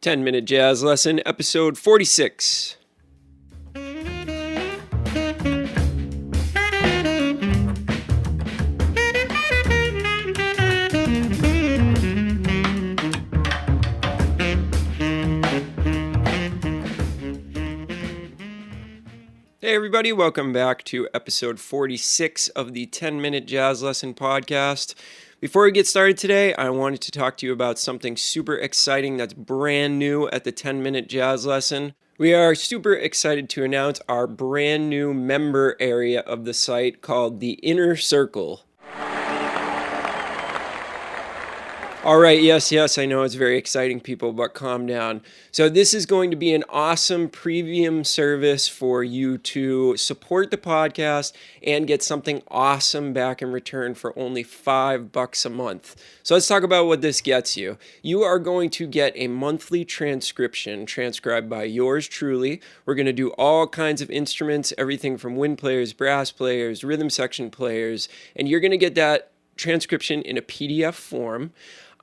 10-minute jazz lesson, episode 46. Hey everybody, welcome back to episode 46 of the 10-minute jazz lesson podcast. Before we get started today, I wanted to talk to you about something super exciting that's brand new at the 10-minute jazz lesson. We are super excited to announce our brand new member area of the site called the Inner Circle. All right, yes, I know it's very exciting, people, but calm down. So this is going to be an awesome premium service for you to support the podcast and get something awesome back in return for only $5 a month. So let's talk about what this gets you. You are going to get a monthly transcription transcribed by yours truly. We're going to do all kinds of instruments, everything from wind players, brass players, rhythm section players, and you're going to get that transcription in a PDF form.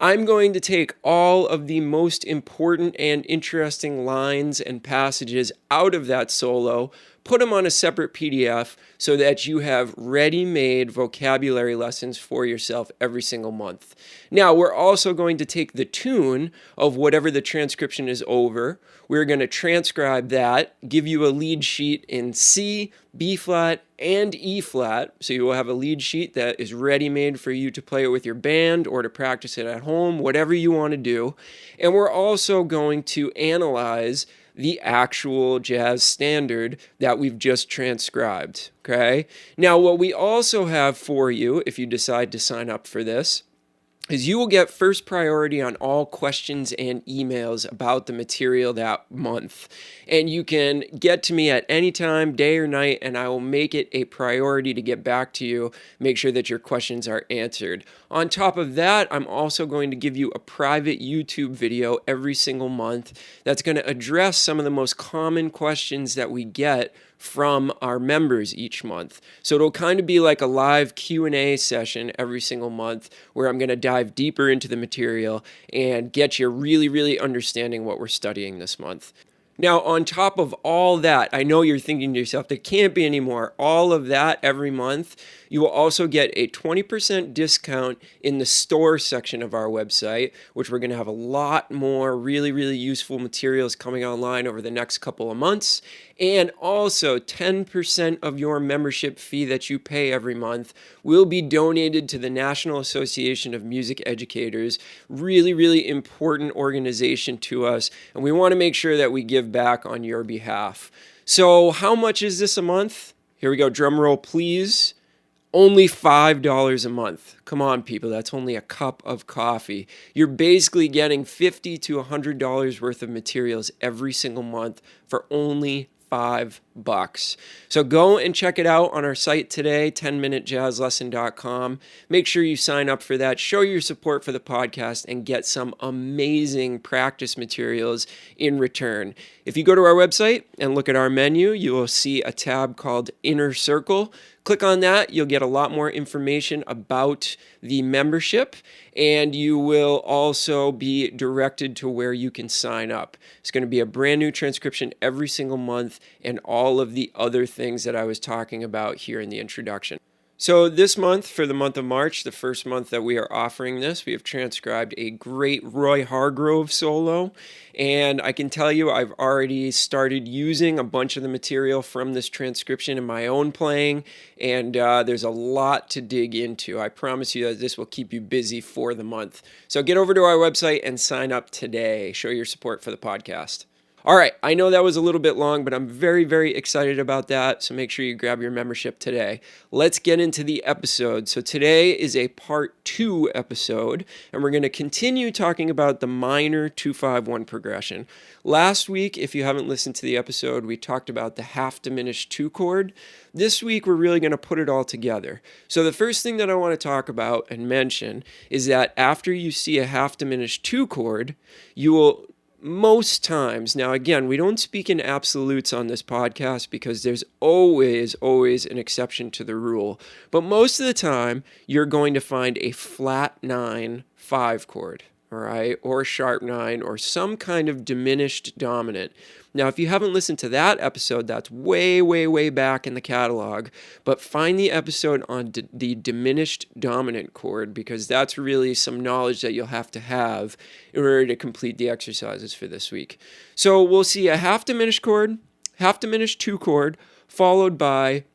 I'm going to take all of the most important and interesting lines and passages out of that solo, put them on a separate PDF so that you have ready-made vocabulary lessons for yourself every single month. Now, we're also going to take the tune of whatever the transcription is over. We're going to transcribe that, give you a lead sheet in C, B flat, and E flat. So you will have a lead sheet that is ready-made for you to play it with your band or to practice it at home, whatever you want to do. And we're also going to analyze the actual jazz standard that we've just transcribed, okay? Now, what we also have for you, if you decide to sign up for this, is you will get first priority on all questions and emails about the material that month. And you can get to me at any time, day or night, and I will make it a priority to get back to you, make sure that your questions are answered. On top of that, I'm also going to give you a private YouTube video every single month that's going to address some of the most common questions that we get from our members each month. So it'll kind of be like a live Q&A session every single month where I'm going to dive deeper into the material and get you really understanding what we're studying this month. Now, on top of all that, I know you're thinking to yourself, there can't be any more. All of that every month, you will also get a 20% discount in the store section of our website, which we're going to have a lot more really useful materials coming online over the next couple of months. And also 10% of your membership fee that you pay every month will be donated to the National Association of Music Educators. Really important organization to us. And we want to make sure that we give back on your behalf. So how much is this a month? Here we go. Drum roll, please. Only $5 a month. Come on, people. That's only a cup of coffee. You're basically getting $50 to $100 worth of materials every single month for only $5. So go and check it out on our site today, 10minutejazzlesson.com. Make sure you sign up for that, show your support for the podcast, and get some amazing practice materials in return. If you go to our website and look at our menu, you will see a tab called Inner Circle. Click on that. You'll get a lot more information about the membership, and you will also be directed to where you can sign up. It's going to be a brand new transcription every single month and all of the other things that I was talking about here in the introduction. So this month, for the month of March, the first month that we are offering this, we have transcribed a great Roy Hargrove solo. And I can tell you I've already started using a bunch of the material from this transcription in my own playing. And there's a lot to dig into. I promise you that this will keep you busy for the month. So get over to our website and sign up today. Show your support for the podcast. All right, I know that was a little bit long, but I'm very excited about that, so make sure you grab your membership today. Let's get into the episode. So today is a part 2 episode, and we're going to continue talking about the minor 2-5-1 progression. Last week, if you haven't listened to the episode, we talked about the half diminished 2 chord. This week, we're really going to put it all together. So the first thing that I want to talk about and mention is that after you see a half diminished 2 chord, you will most times, now again, we don't speak in absolutes on this podcast because there's always an exception to the rule. But most of the time, you're going to find a flat 9 5 chord. all right, or sharp 9, or some kind of diminished dominant. Now, if you haven't listened to that episode, that's way, way, way back in the catalog, but find the episode on the diminished dominant chord, because that's really some knowledge that you'll have to have in order to complete the exercises for this week. So we'll see a half diminished chord, half diminished 2 chord, followed by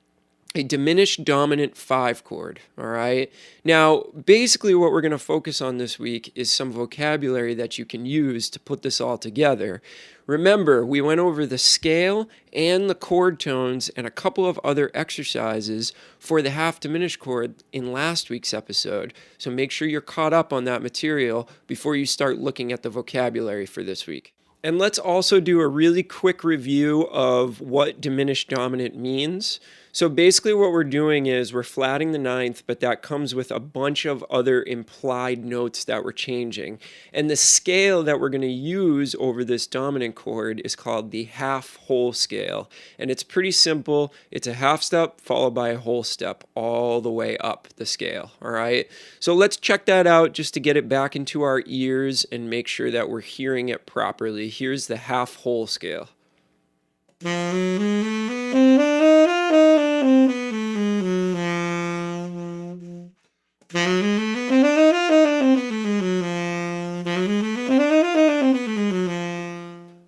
a diminished dominant 5 chord, all right? Now, basically what we're going to focus on this week is some vocabulary that you can use to put this all together. Remember, we went over the scale and the chord tones and a couple of other exercises for the half diminished chord in last week's episode. So make sure you're caught up on that material before you start looking at the vocabulary for this week. And let's also do a really quick review of what diminished dominant means. So basically what we're doing is we're flatting the 9th, but that comes with a bunch of other implied notes that we're changing. And the scale that we're going to use over this dominant chord is called the half whole scale. And it's pretty simple. It's a half step followed by a whole step all the way up the scale, all right? So let's check that out just to get it back into our ears and make sure that we're hearing it properly. Here's the half whole scale.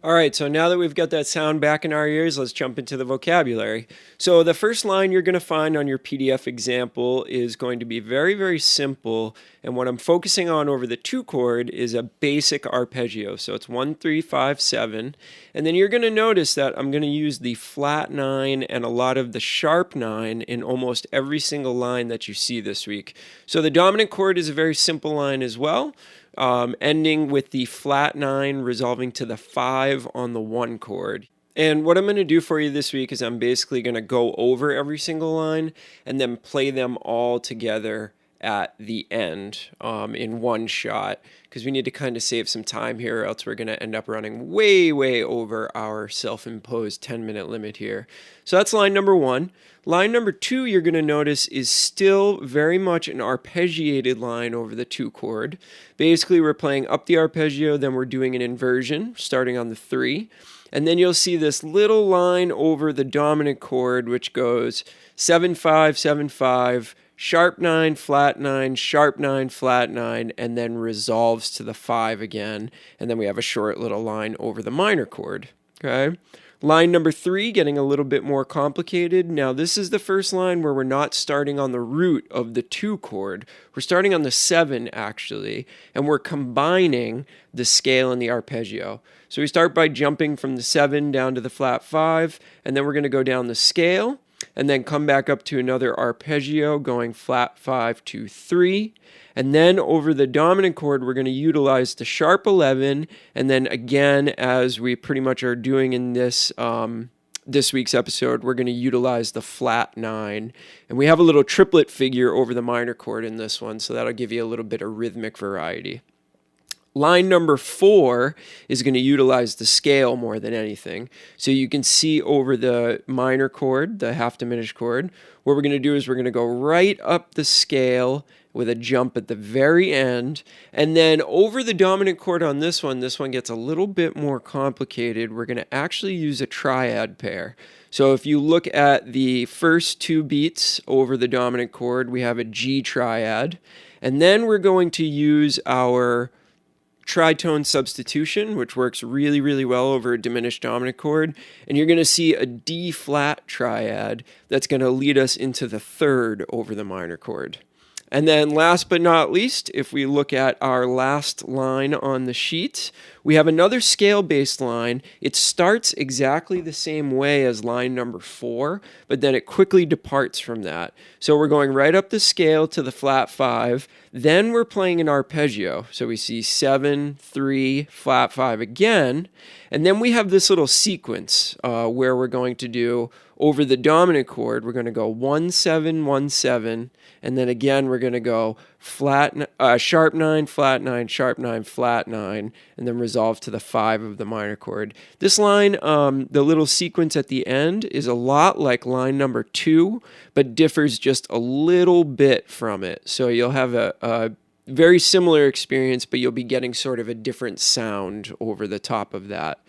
All right, so now that we've got that sound back in our ears, let's jump into the vocabulary. So the first line you're going to find on your PDF example is going to be very, very simple. And what I'm focusing on over the 2 chord is a basic arpeggio. So it's 1, 3, 5, 7. And then you're going to notice that I'm going to use the flat 9 and a lot of the sharp 9 in almost every single line that you see this week. So the dominant chord is a very simple line as well. Ending with the flat 9 resolving to the 5 on the 1 chord. And what I'm going to do for you this week is I'm basically going to go over every single line and then play them all together at the end in one shot, because we need to kind of save some time here, or else we're going to end up running way, way over our self-imposed 10-minute limit here. So that's line number 1. Line number 2, you're going to notice, is still very much an arpeggiated line over the 2 chord. Basically, we're playing up the arpeggio, then we're doing an inversion, starting on the 3. And then you'll see this little line over the dominant chord, which goes 7, 5, 7, 5, sharp 9, flat 9, sharp 9, flat 9, and then resolves to the 5 again. And then we have a short little line over the minor chord, okay? Line number 3, getting a little bit more complicated. Now, this is the first line where we're not starting on the root of the 2 chord. We're starting on the 7, actually, and we're combining the scale and the arpeggio. So we start by jumping from the 7 down to the flat 5, and then we're going to go down the scale, and then come back up to another arpeggio, going flat 5 to 3. And then over the dominant chord, we're going to utilize the sharp 11. And then again, as we pretty much are doing in this this week's episode, we're going to utilize the flat 9. And we have a little triplet figure over the minor chord in this one, so that'll give you a little bit of rhythmic variety. Line number 4 is going to utilize the scale more than anything. So you can see over the minor chord, the half diminished chord, what we're going to do is we're going to go right up the scale with a jump at the very end. And then over the dominant chord on this one gets a little bit more complicated. We're going to actually use a triad pair. So if you look at the first 2 beats over the dominant chord, we have a G triad. And then we're going to use our tritone substitution, which works really, really well over a diminished dominant chord. And you're going to see a D flat triad that's going to lead us into the 3rd over the minor chord. And then last but not least, if we look at our last line on the sheet, we have another scale-based line. It starts exactly the same way as line number 4, but then it quickly departs from that. So we're going right up the scale to the flat 5, then we're playing an arpeggio. So we see 7, 3, flat 5 again, and then we have this little sequence where we're going to do, over the dominant chord, we're going to go 1, 7, 1, 7, and then again we're going to go sharp 9, flat 9, sharp 9, flat 9, and then resolve to the 5 of the minor chord. This line, the little sequence at the end, is a lot like line number 2, but differs just a little bit from it. So you'll have very similar experience, but you'll be getting sort of a different sound over the top of that.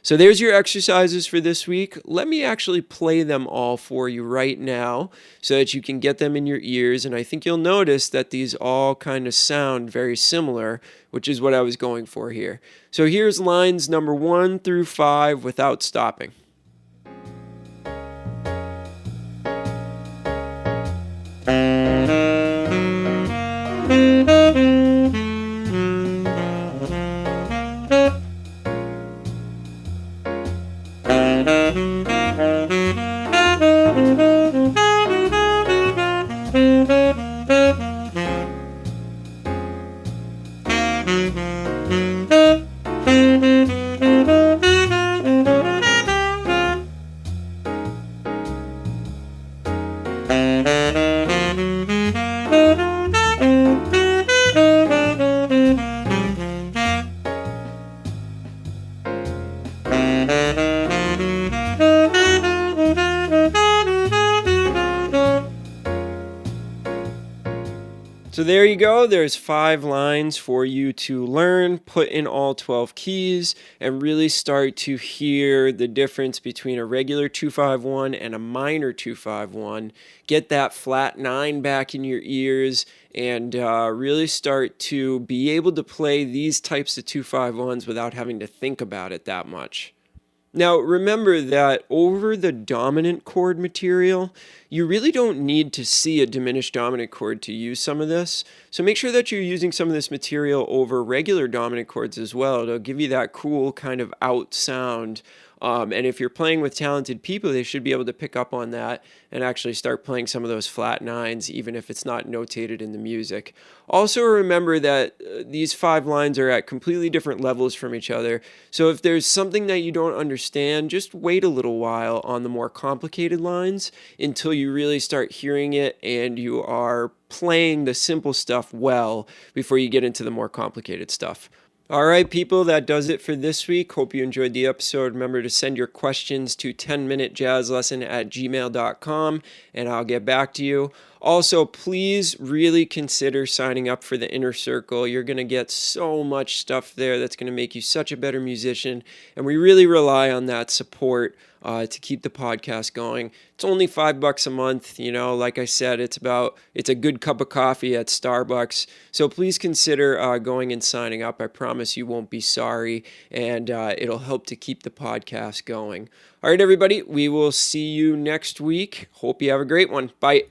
So there's your exercises for this week. Let me actually play them all for you right now so that you can get them in your ears. And I think you'll notice that these all kind of sound very similar, which is what I was going for here. So here's lines number 1 through 5 without stopping. So there you go. There's 5 lines for you to learn, put in all 12 keys, and really start to hear the difference between a regular 2-5-1 and a minor 2-5-1. Get that flat 9 back in your ears, and really start to be able to play these types of 2-5-1s without having to think about it that much. Now, remember that over the dominant chord material, you really don't need to see a diminished dominant chord to use some of this. So make sure that you're using some of this material over regular dominant chords as well. It'll give you that cool kind of out sound. And if you're playing with talented people, they should be able to pick up on that and actually start playing some of those flat 9s, even if it's not notated in the music. Also remember that these 5 lines are at completely different levels from each other. So if there's something that you don't understand, just wait a little while on the more complicated lines until you really start hearing it and you are playing the simple stuff well before you get into the more complicated stuff. All right, people, that does it for this week. Hope you enjoyed the episode. Remember to send your questions to 10minutejazzlesson@gmail.com, and I'll get back to you. Also, please really consider signing up for the Inner Circle. You're going to get so much stuff there that's going to make you such a better musician, and we really rely on that support to keep the podcast going. It's only $5 a month. You know, like I said, it's a good cup of coffee at Starbucks. So please consider going and signing up. I promise you won't be sorry, and it'll help to keep the podcast going. All right, everybody, we will see you next week. Hope you have a great one. Bye.